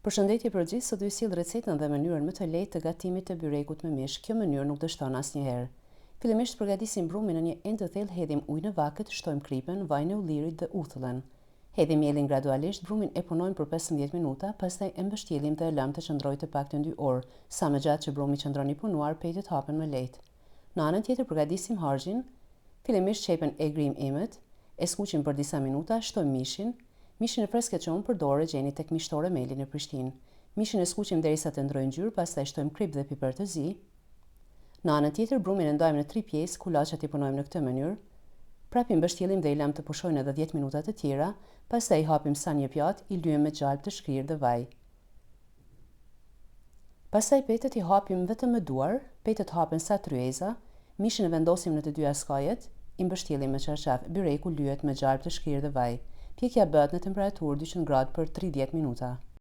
Përshëndetje për gjithë, sot do ju sjell recetën dhe mënyrën më të lehtë të gatimit të byrekut me mish. Kjo mënyrë nuk dështon asnjëherë. Fillimisht përgatisim brumin në një enë të thellë, hedhim ujë në vakët, shtojmë kripën, vajin e ullirit dhe uthullën. Hedhim mielin gradualisht, brumin e punojmë për 15 minuta, pastaj e mbështjellim dhe e lëmë të qëndrojë të paktën 2 orë. Sa më gjatë që brumi qëndron i punuar, pejtet hapen më lehtë. Në anën tjetër përgatisim harxhin. Fillimisht qepën e grim emët, e skuqim për disa minuta, shtojmë mishin. Mishin e freskëçon për dorë gjeni tek mishtore Meli në Prishtinë. Mishin e skuqim derisa të ndrojë ngjyrë, pastaj shtojmë krip dhe piper të zi. Në anën tjetër brumin e ndajmë në 3 pjesë, kulaçat i punojmë në këtë mënyrë. Prapë i mbështjellim dhe i lëmë të pushojnë edhe 10 minuta të tjera, pastaj i hapim sa një pjatë, i lyejmë me gjalp të shkrirë dhe vaj. Pastaj petet i hapim vetëm me duar, petet hapen sa tryeza, mishin e vendosim në të dyja skajet, i mbështjellim me çarçaf, byreku lyhet me gjalp të shkrirë dhe vaj. Pjekja bëhet në temperaturë 200 gradë për 30 minuta.